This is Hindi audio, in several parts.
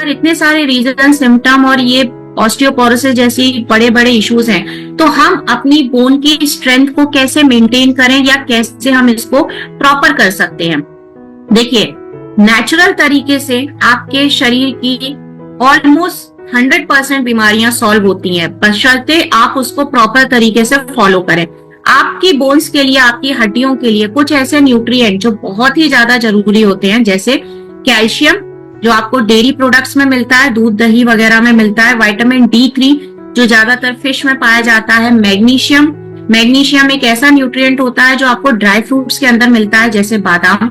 अगर इतने सारे रीजन, सिम्टम और ये ऑस्टियोपोरोसिस जैसी बड़े बड़े इश्यूज हैं, तो हम अपनी बोन की स्ट्रेंथ को कैसे मेंटेन करें या कैसे हम इसको प्रॉपर कर सकते हैं। देखिए, नेचुरल तरीके से आपके शरीर की ऑलमोस्ट 100% बीमारियां सॉल्व होती हैं, बशर्ते आप उसको प्रॉपर तरीके से फॉलो करें। आपकी बोन्स के लिए, आपकी हड्डियों के लिए कुछ ऐसे न्यूट्रिएंट जो बहुत ही ज्यादा जरूरी होते हैं, जैसे कैल्शियम जो आपको डेयरी प्रोडक्ट्स में मिलता है, दूध दही वगैरह में मिलता है, विटामिन D3 जो ज्यादातर फिश में पाया जाता है, मैग्नीशियम एक ऐसा न्यूट्रिएंट होता है जो आपको ड्राई फ्रूट्स के अंदर मिलता है जैसे बादाम।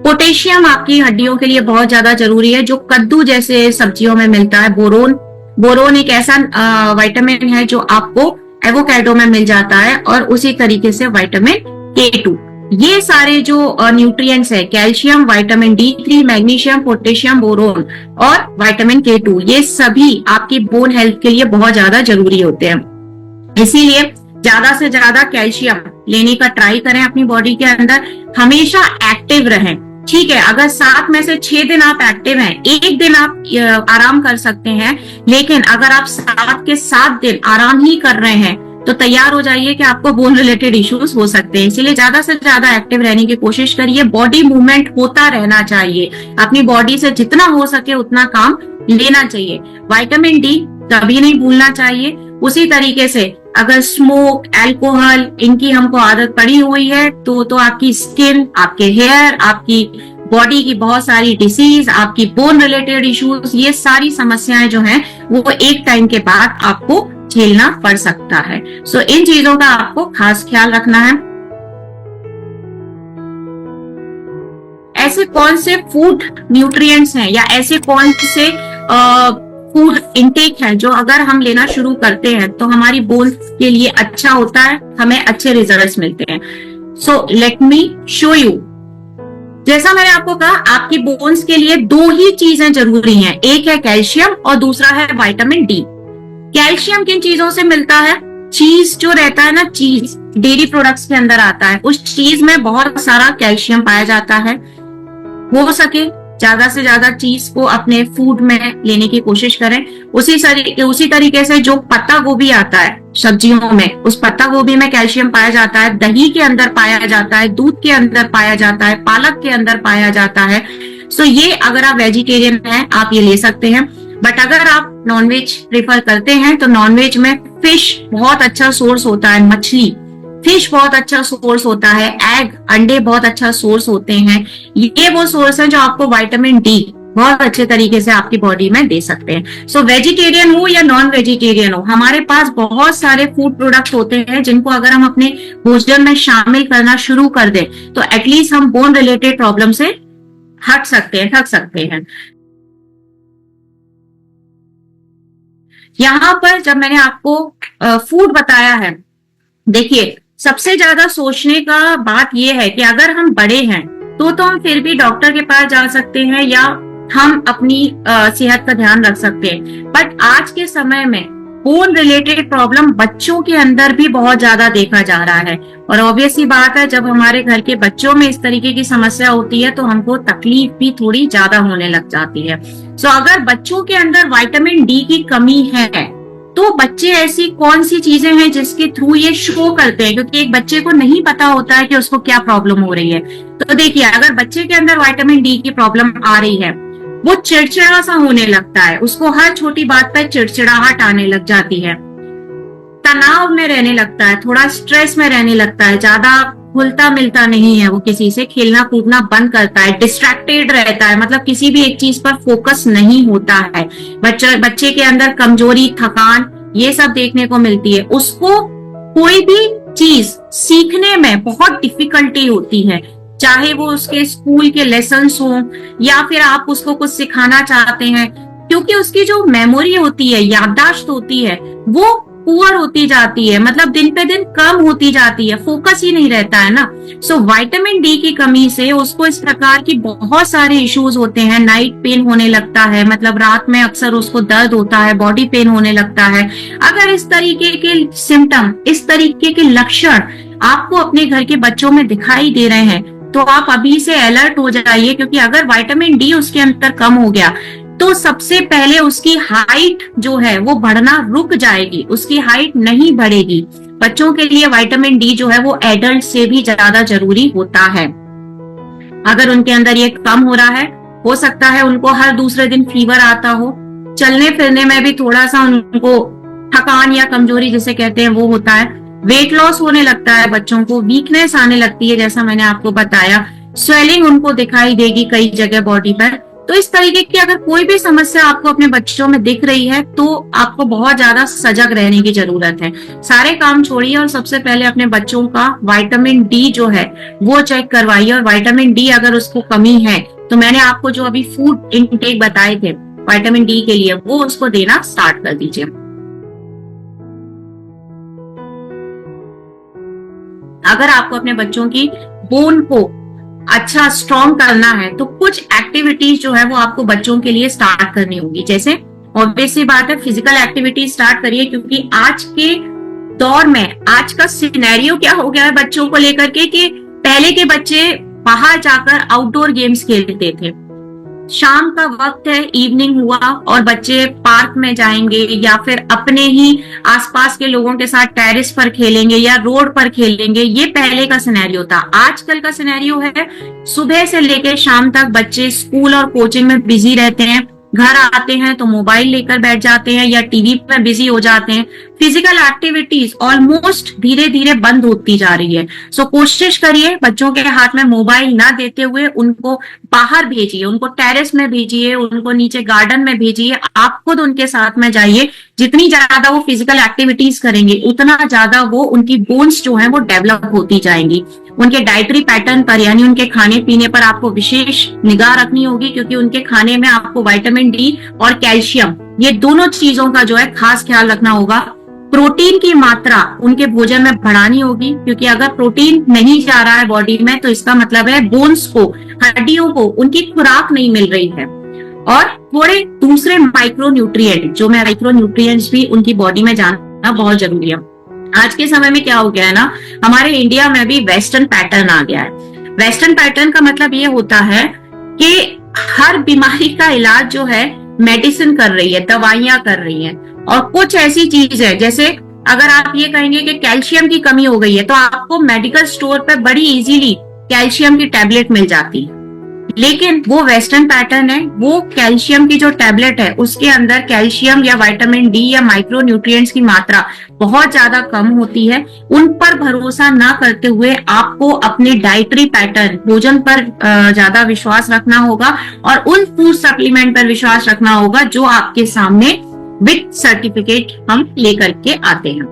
पोटेशियम आपकी हड्डियों के लिए बहुत ज्यादा जरूरी है जो कद्दू जैसे सब्जियों में मिलता है। बोरोन एक ऐसा विटामिन है जो आपको एवोकाडो में मिल जाता है, और उसी तरीके से विटामिन K2। ये सारे जो न्यूट्रिएंट्स है, calcium, vitamin D3, magnesium, potassium, boron और विटामिन K2, ये सभी आपकी बोन हेल्थ के लिए बहुत ज्यादा जरूरी होते हैं। इसीलिए ज्यादा से ज्यादा कैल्शियम लेने का ट्राई करें अपनी बॉडी के अंदर। हमेशा एक्टिव रहें, ठीक है। अगर 7 में से 6 दिन आप एक्टिव हैं, 1 दिन आप आराम कर सकते हैं, लेकिन अगर आप 7 के 7 दिन आराम ही कर रहे हैं तो तैयार हो जाइए कि आपको बोन रिलेटेड इश्यूज हो सकते हैं। इसलिए ज्यादा से ज्यादा एक्टिव रहने की कोशिश करिए। बॉडी मूवमेंट होता रहना चाहिए, अपनी बॉडी से जितना हो सके उतना काम लेना चाहिए। विटामिन D कभी नहीं भूलना चाहिए। उसी तरीके से अगर स्मोक, अल्कोहल इनकी हमको आदत पड़ी हुई है तो आपकी स्किन, आपके हेयर, आपकी बॉडी की बहुत सारी डिसीज, आपकी बोन रिलेटेड इश्यूज, ये सारी समस्याएं जो हैं वो एक टाइम के बाद आपको झेलना पड़ सकता है। सो इन चीजों का आपको खास ख्याल रखना है। ऐसे कौन से फूड न्यूट्रिएंट्स हैं या ऐसे कौन से फूड इनटेक है जो अगर हम लेना शुरू करते हैं तो हमारी बोन के लिए अच्छा होता है, हमें अच्छे रिजल्ट्स मिलते हैं। So let me show you. जैसा मैंने आपको कहा, आपकी बोन्स के लिए 2 ही चीजें जरूरी हैं, एक है कैल्शियम और दूसरा है विटामिन D। कैल्शियम किन चीजों से मिलता है? चीज जो रहता है ना, चीज डेयरी प्रोडक्ट्स के अंदर आता है, उस चीज में बहुत सारा कैल्शियम पाया जाता है। हो सके ज्यादा से ज्यादा चीज को अपने फूड में लेने की कोशिश करें। उसी तरीके से जो पत्ता गोभी आता है सब्जियों में, उस पत्ता गोभी में कैल्शियम पाया जाता है, दही के अंदर पाया जाता है, दूध के अंदर पाया जाता है, पालक के अंदर पाया जाता है। सो ये अगर आप वेजिटेरियन हैं आप ये ले सकते हैं। बट अगर आप नॉनवेज प्रेफर करते हैं तो नॉनवेज में फिश बहुत अच्छा सोर्स होता है, मछली, फिश बहुत अच्छा सोर्स होता है, एग, अंडे बहुत अच्छा सोर्स होते हैं। ये वो सोर्स है जो आपको विटामिन D बहुत अच्छे तरीके से आपकी बॉडी में दे सकते हैं। सो वेजिटेरियन हो या नॉन वेजिटेरियन हो, हमारे पास बहुत सारे फूड प्रोडक्ट होते हैं जिनको अगर हम अपने भोजन में शामिल करना शुरू कर दें तो एटलीस्ट हम बोन रिलेटेड प्रॉब्लम से थक सकते हैं। यहाँ पर जब मैंने आपको फूड बताया है, देखिए सबसे ज्यादा सोचने का बात यह है कि अगर हम बड़े हैं तो हम फिर भी डॉक्टर के पास जा सकते हैं या हम अपनी सेहत का ध्यान रख सकते हैं। बट आज के समय में बोन रिलेटेड प्रॉब्लम बच्चों के अंदर भी बहुत ज्यादा देखा जा रहा है, और ऑब्वियस ही बात है जब हमारे घर के बच्चों में इस तरीके की समस्या होती है तो हमको तकलीफ भी थोड़ी ज्यादा होने लग जाती है। सो अगर बच्चों के अंदर विटामिन D की कमी है तो बच्चे ऐसी कौन सी चीजें हैं जिसके थ्रू ये शो करते हैं, क्योंकि एक बच्चे को नहीं पता होता है कि उसको क्या प्रॉब्लम हो रही है। तो देखिए, अगर बच्चे के अंदर विटामिन D की प्रॉब्लम आ रही है, वो चिड़चिड़ा सा होने लगता है, उसको हर छोटी बात पर चिड़चिड़ाहट आने लग जाती है, तनाव में रहने लगता है, थोड़ा स्ट्रेस में रहने लगता है, ज्यादा घुलता मिलता नहीं है वो किसी से, खेलना कूदना बंद करता है, डिस्ट्रैक्टेड रहता है, मतलब किसी भी एक चीज पर फोकस नहीं होता है। बच्चे के अंदर कमजोरी, थकान ये सब देखने को मिलती है। उसको कोई भी चीज सीखने में बहुत डिफिकल्टी होती है, चाहे वो उसके स्कूल के लेसन्स हो या फिर आप उसको कुछ सिखाना चाहते हैं, क्योंकि उसकी जो मेमोरी होती है, याददाश्त होती है, वो पुअर होती जाती है, मतलब दिन पे दिन कम होती जाती है, फोकस ही नहीं रहता है ना। सो विटामिन D की कमी से उसको इस प्रकार की बहुत सारे इश्यूज होते हैं। नाइट पेन होने लगता है, मतलब रात में अक्सर उसको दर्द होता है, बॉडी पेन होने लगता है। अगर इस तरीके के सिम्टम, इस तरीके के लक्षण आपको अपने घर के बच्चों में दिखाई दे रहे हैं तो आप अभी से अलर्ट हो जाइए, क्योंकि अगर विटामिन D उसके अंदर कम हो गया तो सबसे पहले उसकी हाइट जो है वो बढ़ना रुक जाएगी, उसकी हाइट नहीं बढ़ेगी। बच्चों के लिए विटामिन डी जो है वो एडल्ट से भी ज्यादा जरूरी होता है। अगर उनके अंदर ये कम हो रहा है, हो सकता है उनको हर दूसरे दिन फीवर आता हो, चलने फिरने में भी थोड़ा सा उनको थकान या कमजोरी जिसे कहते हैं वो होता है, वेट लॉस होने लगता है बच्चों को, वीकनेस आने लगती है जैसा मैंने आपको बताया, स्वेलिंग उनको दिखाई देगी कई जगह बॉडी पर। तो इस तरीके की अगर कोई भी समस्या आपको अपने बच्चों में दिख रही है तो आपको बहुत ज्यादा सजग रहने की जरूरत है। सारे काम छोड़िए और सबसे पहले अपने बच्चों का विटामिन डी जो है वो चेक करवाइए। और विटामिन डी अगर उसको कमी है तो मैंने आपको जो अभी फूड इनटेक बताए थे विटामिन डी के लिए, वो उसको देना स्टार्ट कर दीजिए। अगर आपको अपने बच्चों की बोन को अच्छा स्ट्रॉन्ग करना है तो कुछ एक्टिविटीज जो है वो आपको बच्चों के लिए स्टार्ट करनी होगी। जैसे ऑब्वियसली बात है, फिजिकल एक्टिविटी स्टार्ट करिए, क्योंकि आज के दौर में आज का सिनेरियो क्या हो गया है बच्चों को लेकर के कि पहले के बच्चे बाहर जाकर आउटडोर गेम्स खेलते थे। शाम का वक्त है, इवनिंग हुआ और बच्चे पार्क में जाएंगे या फिर अपने ही आसपास के लोगों के साथ टेरेस पर खेलेंगे या रोड पर खेलेंगे। ये पहले का सिनेरियो था। आजकल का सिनेरियो है सुबह से लेकर शाम तक बच्चे स्कूल और कोचिंग में बिजी रहते हैं, घर आते हैं तो मोबाइल लेकर बैठ जाते हैं या टीवी पर बिजी हो जाते हैं। फिजिकल एक्टिविटीज ऑलमोस्ट धीरे धीरे बंद होती जा रही है। सो कोशिश करिए बच्चों के हाथ में मोबाइल ना देते हुए उनको बाहर भेजिए, उनको टेरेस में भेजिए, उनको नीचे गार्डन में भेजिए, आप खुद उनके साथ में जाइए। जितनी ज्यादा वो फिजिकल एक्टिविटीज करेंगे उतना ज्यादा वो उनकी बोन्स जो है वो डेवलप होती जाएंगी। उनके डाइटरी पैटर्न पर यानी उनके खाने पीने पर आपको विशेष निगाह रखनी होगी, क्योंकि उनके खाने में आपको विटामिन डी और कैल्शियम ये दोनों चीजों का जो है खास ख्याल रखना होगा। प्रोटीन की मात्रा उनके भोजन में बढ़ानी होगी, क्योंकि अगर प्रोटीन नहीं जा रहा है बॉडी में तो इसका मतलब है बोन्स को, हड्डियों को उनकी खुराक नहीं मिल रही है। और थोड़े दूसरे माइक्रो न्यूट्रिएंट जो माइक्रो न्यूट्रिएंट्स भी उनकी बॉडी में जाना बहुत जरूरी है। आज के समय में क्या हो गया है ना, हमारे इंडिया में भी वेस्टर्न पैटर्न आ गया है। वेस्टर्न पैटर्न का मतलब ये होता है कि हर बीमारी का इलाज जो है मेडिसिन कर रही है, दवाइयां कर रही है। और कुछ ऐसी चीज है जैसे अगर आप ये कहेंगे कि कैल्शियम की कमी हो गई है तो आपको मेडिकल स्टोर पे बड़ी इजीली कैल्शियम की टैबलेट मिल जाती है, लेकिन वो वेस्टर्न पैटर्न है। वो कैल्शियम की जो टैबलेट है उसके अंदर कैल्शियम या विटामिन डी या माइक्रो न्यूट्रिएंट्स की मात्रा बहुत ज्यादा कम होती है। उन पर भरोसा ना करते हुए आपको अपने डाइटरी पैटर्न, भोजन पर ज्यादा विश्वास रखना होगा और उन फूड सप्लीमेंट पर विश्वास रखना होगा जो आपके सामने विद सर्टिफिकेट हम लेकर के आते हैं।